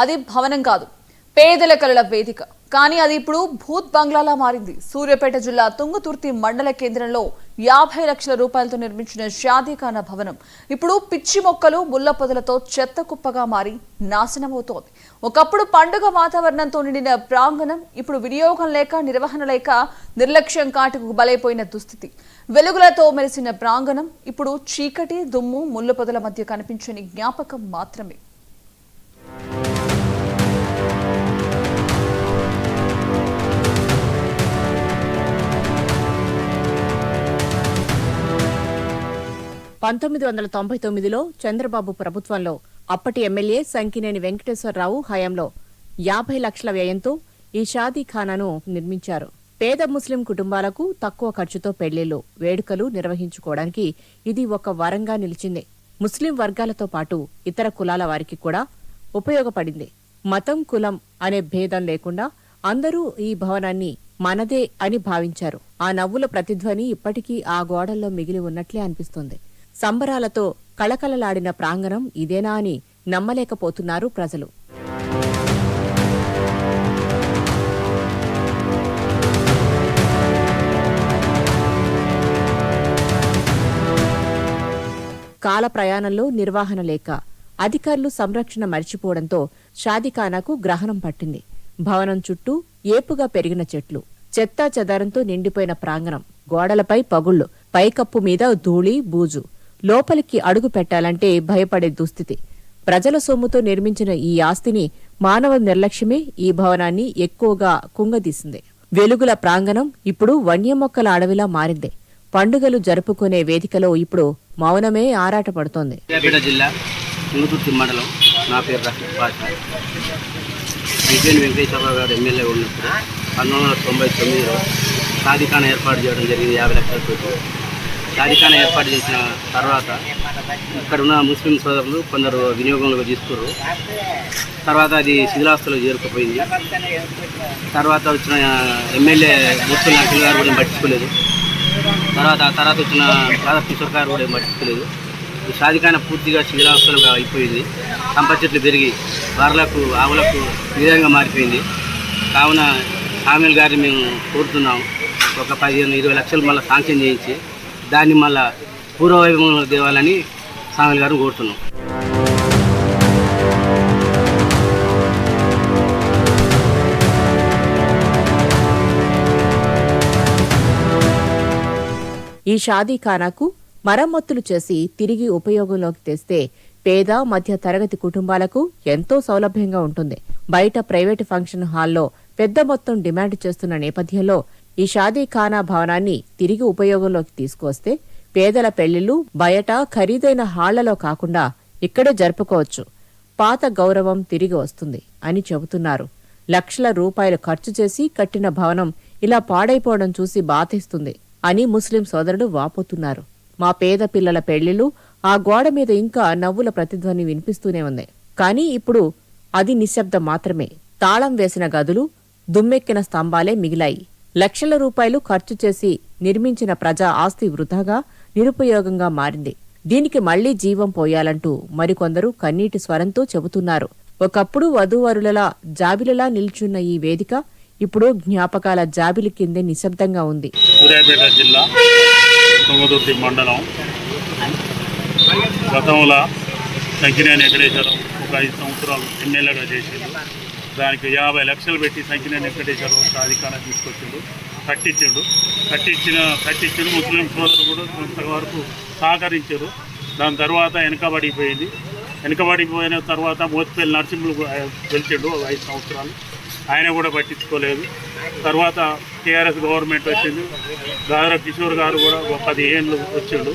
అది భవనం కాదు, పేదల కలల వేదిక. కానీ అది ఇప్పుడు భూత్ బంగ్లాలా మారింది. సూర్యాపేట జిల్లా తుంగతుర్తి మండల కేంద్రంలో 50 లక్షల రూపాయలతో నిర్మించిన షాదీఖానా భవనం ఇప్పుడు పిచ్చి మొక్కలు, ముళ్ల పొదలతో చెత్త కుప్పగా మారి నాశనమవుతోంది. ఒకప్పుడు పండుగ వాతావరణంతో నిండిన ప్రాంగణం ఇప్పుడు వినియోగం లేక, నిర్వహణ లేక, నిర్లక్ష్యం కాటుకు బలైపోయిన దుస్థితి. వెలుగులతో మెరిసిన ప్రాంగణం ఇప్పుడు చీకటి, దుమ్ము, ముళ్ల పొదల మధ్య కనిపించని జ్ఞాపకం మాత్రమే. చంద్రబాబు ప్రభుత్వంలో అప్పటి ఎమ్మెల్యే సంకినేని వెంకటేశ్వరరావు హయాంలో 50 లక్షల వ్యయంతో ఈ షాదీఖానాను నిర్మించారు. పేద ముస్లిం కుటుంబాలకు తక్కువ ఖర్చుతో పెళ్లిళ్లు, వేడుకలు నిర్వహించుకోవడానికి ఇది ఒక వరంగా నిలిచింది. ముస్లిం వర్గాలతో పాటు ఇతర కులాల వారికి కూడా ఉపయోగపడింది. మతం, కులం అనే భేదం లేకుండా అందరూ ఈ భవనాన్ని మనదే అని భావించారు. ఆ నవ్వుల ప్రతిధ్వని ఇప్పటికీ ఆ గోడల్లో మిగిలి ఉన్నట్లే అనిపిస్తుంది. సంబరాలతో కళకళలాడిన ప్రాంగణం ఇదేనా అని నమ్మలేకపోతున్నారు ప్రజలు. కాల ప్రయాణంలో నిర్వహణ లేక, అధికారులు సంరక్షణ మర్చిపోవడంతో షాదీఖానాకు గ్రహణం పట్టింది. భవనం చుట్టూ ఏపుగా పెరిగిన చెట్లు, చెత్తా చెదారంతో నిండిపోయిన ప్రాంగణం, గోడలపై పగుళ్లు, పైకప్పు మీద ధూళి, బూజు. లోపలికి అడుగు పెట్టాలంటే భయపడే దుస్థితి. ప్రజల సొమ్ముతో నిర్మించిన ఈ ఆస్తిని మానవ నిర్లక్ష్యమే ఈ భవనాన్ని ఎక్కువగా కుంగదీసింది. వెలుగుల ప్రాంగణం ఇప్పుడు వన్యమొక్కల అడవిలా మారింది. పండుగలు జరుపుకునే వేదికలో ఇప్పుడు మౌనమే ఆరాటపడుతోంది. జిల్లా తుంగతుర్తి మండలం. నా పేరు రఫీక్ పాషా. వెంకటేశ్వరరావు గారు ఎమ్మెల్యే ఉన్నప్పుడు 1999లో షాదీఖానా ఏర్పాటు చేయడం జరిగింది. 50 లక్షలతో షాదీఖానా ఏర్పాటు చేసిన తర్వాత ఇక్కడున్న ముస్లిం సోదరులు కొందరు వినియోగంలోకి తీసుకున్నారు. తర్వాత అది శిథిలాస్తులకు చేరుకుపోయింది. తర్వాత వచ్చిన ఎమ్మెల్యే ముస్లిం అఖిల్ గారు కూడా పట్టించుకోలేదు. తర్వాత వచ్చిన రాధా కిషోర్ గారు కూడా పట్టించుకోలేదు. ఈ షాదీఖానా పూర్తిగా శిథిలాస్తులుగా అయిపోయింది. కంప చెట్లు పెరిగి బార్లకు, ఆవులకు విధంగా మారిపోయింది. కావున హామీల్ గారిని మేము కోరుతున్నాము, ఒక 15-20 లక్షలు మళ్ళీ శాంక్షన్ చేయించి దాన్ని మళ్ళా పూర్వవైభవంలో తేవాలని సామిల్ గారు కోరుతున్నాం. ఈ షాదీఖానాకు మరమ్మతులు చేసి తిరిగి ఉపయోగంలోకి తెస్తే పేద, మధ్య తరగతి కుటుంబాలకు ఎంతో సౌలభ్యంగా ఉంటుంది. బయట ప్రైవేటు ఫంక్షన్ హాల్లో పెద్ద మొత్తం డిమాండ్ చేస్తున్న నేపథ్యంలో ఈ షాదీఖానా భవనాన్ని తిరిగి ఉపయోగంలోకి తీసుకువస్తే పేదల పెళ్లిళ్లు బయట ఖరీదైన హాళ్లలో కాకుండా ఇక్కడే జరుపుకోవచ్చు. పాత గౌరవం తిరిగి వస్తుంది అని చెబుతున్నారు. లక్షల రూపాయలు ఖర్చు చేసి కట్టిన భవనం ఇలా పాడైపోవడం చూసి బాధేస్తుంది అని ముస్లిం సోదరుడు వాపోతున్నారు. మా పేద పిల్లల పెళ్లిళ్లు ఆ గోడ మీద ఇంకా నవ్వుల ప్రతిధ్వని వినిపిస్తూనే ఉంది. కానీ ఇప్పుడు అది నిశ్శబ్దం మాత్రమే. తాళం వేసిన గదులు, దుమ్మెక్కిన స్తంభాలే మిగిలాయి. లక్షల రూపాయలు ఖర్చు చేసి నిర్మించిన ప్రజా ఆస్తి వృధాగా, నిరుపయోగంగా మారింది. దీనికి మళ్లీ జీవం పోయాలంటూ మరికొందరు కన్నీటి స్వరంతో చెబుతున్నారు. ఒకప్పుడు వధూవరులలా జాబిలలా నిల్చున్న ఈ వేదిక ఇప్పుడు జ్ఞాపకాల జాబిలి కిందే నిశ్శబ్దంగా ఉంది. సూర్యాపేట జిల్లా తుంగతుర్తి మండలం. గతంలో సంకినేని వెంకటేశ్వరరావు ఒక 5 సంవత్సరాలు ఎమ్మెల్యేగా చేసిండు. దానికి 50 లక్షలు పెట్టి సంకినేని వెంకటేశ్వరరావు షాదీఖానా తీసుకొచ్చిండు, కట్టించిన ముస్లిం సోదరులు కూడా కొంతవరకు సహకరించారు. దాని తర్వాత వెనకబడిపోయిన తర్వాత మోత్పల్లి నరసింహులు గెలిచిండు 5 సంవత్సరాలు. ఆయన కూడా పట్టించుకోలేదు. తర్వాత టీఆర్ఎస్ గవర్నమెంట్ వచ్చింది. రాధా కిషోర్ గారు కూడా 10 ఏళ్ళు వచ్చిండు.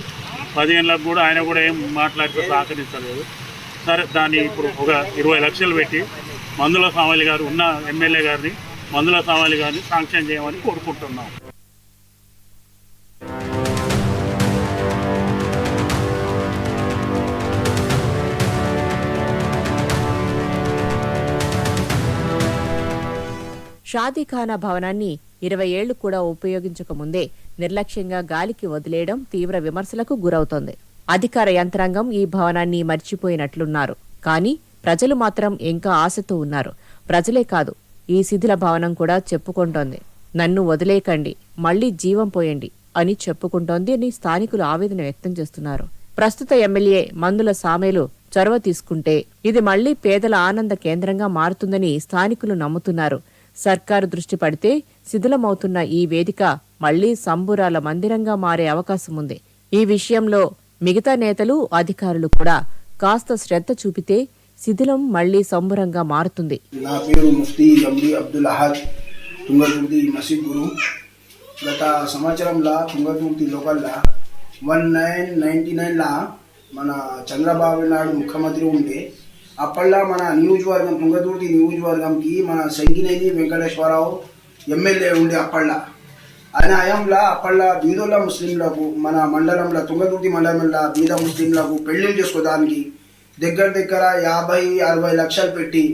10 ఏళ్ళకు కూడా ఆయన కూడా ఏం మాట్లాడితే సహకరించలేదు. సరే, దాన్ని ఇప్పుడు ఒక 20 లక్షలు పెట్టి మందుల సామాలి గారు ఉన్న ఎమ్మెల్యే గారిని, మందుల సామాలి గారిని శాంక్షన్ చేయమని కోరుకుంటున్నాం. షాదీఖానా భవనాన్ని 20 ఏళ్లు కూడా ఉపయోగించకముందే నిర్లక్ష్యంగా గాలికి వదిలేయడం తీవ్ర విమర్శలకు గురవుతోంది. అధికార యంత్రాంగం ఈ భవనాన్ని మర్చిపోయినట్లున్నారు. కానీ ప్రజలు మాత్రం ఇంకా ఆశతో ఉన్నారు. ప్రజలే కాదు, ఈ శిథిల భవనం కూడా చెప్పుకుంటోంది, నన్ను వదిలేకండి, మళ్లీ జీవం పోయండి అని చెప్పుకుంటోంది అని స్థానికులు ఆవేదన వ్యక్తం చేస్తున్నారు. ప్రస్తుత ఎమ్మెల్యే మందుల సామేలు చొరవ తీసుకుంటే ఇది మళ్లీ పేదల ఆనంద కేంద్రంగా మారుతుందని స్థానికులు నమ్ముతున్నారు. సర్కారు దృష్టి పడితే శిథిలమవుతున్న ఈ వేదిక మళ్లీ సంబురాల మందిరంగా మారే అవకాశం ఉంది. ఈ విషయంలో మిగతా నేతలు, అధికారులు కూడా కాస్త శ్రద్ధ చూపితే శిథిలం మళ్లీ సంబురంగా మారుతుంది. నా పేరు ముఫ్తీ ఎండి అబ్దుల్ అహద్, తుంగతుర్తి మసీద్ గురు. గత సంవత్సరంలో తుంగతుర్తి లోకల్లా 1999లా మన చంద్రబాబు నాయుడు ముఖ్యమంత్రి ఉండే. అప్పట్లో మన నియోజకవర్గం తుంగతుర్తి నియోజకవర్గంకి మన సంగినేని వెంకటేశ్వరరావు ఎమ్మెల్యే ఉండే. అప్పట్లో ఆయన హయాంలో అప్పట్లో బీదోళ్ళ ముస్లింలకు మన మండలంలో తుంగతుర్తి మండలంలో బీద ముస్లింలకు పెళ్లిళ్ళు చేసుకోవడానికి దగ్గర 50-60 లక్షలు పెట్టి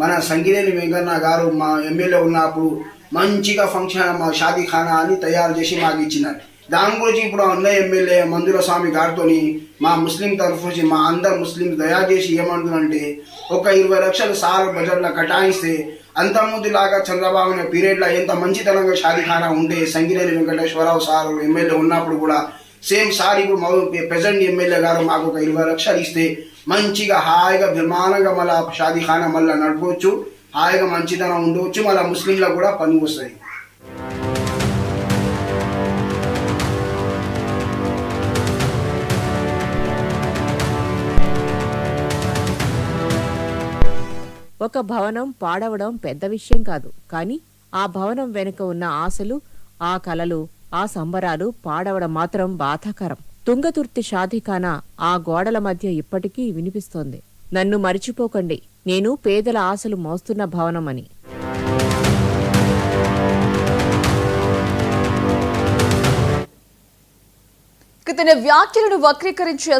మన సంగినేని వెంకన్న గారు మా ఎమ్మెల్యే ఉన్నప్పుడు మంచిగా ఫంక్షన్ మా షాదీఖానా అని తయారు చేసి మాకు ఇచ్చినారు. దాని గురించి ఇప్పుడు ఉన్న ఎమ్మెల్యే మందుల స్వామి గారితో మా ముస్లిం తరఫు నుంచి మా అందరు ముస్లిం దయచేసి ఏమంటుందంటే ఒక 20 లక్షలు సార్ బడ్జెట్లో కేటాయిస్తే అంతకుముందులాగా చంద్రబాబు పీరియడ్లో ఎంత మంచితనంగా షాదీఖానా ఉండే సంగినేని వెంకటేశ్వరరావు సార్ ఎమ్మెల్యే ఉన్నప్పుడు కూడా సేమ్ సార్ ఇప్పుడు ప్రెసిడెంట్ ఎమ్మెల్యే గారు మాకు ఒక 20 లక్షలు ఇస్తే మంచిగా హాయిగా విమానంగా మళ్ళీ షాదీఖానా మళ్ళీ నడపవచ్చు, హాయిగా మంచితనం ఉండవచ్చు, మళ్ళీ ముస్లింలకు కూడా పని వస్తుంది. ఒక భవనం పాడవడం పెద్ద విషయం కాదు, కానీ ఆ భవనం వెనుక ఉన్న ఆశలు, ఆ కలలు, ఆ సంబరాలు పాడవడం మాత్రం బాధాకరం. తుంగతుర్తి షాదీఖానా ఆ గోడల మధ్య ఇప్పటికీ వినిపిస్తోంది, నన్ను మరిచిపోకండి, నేను పేదల ఆశలు మోస్తున్న భవనమని. తన వ్యాఖ్యలను వక్రీకరించే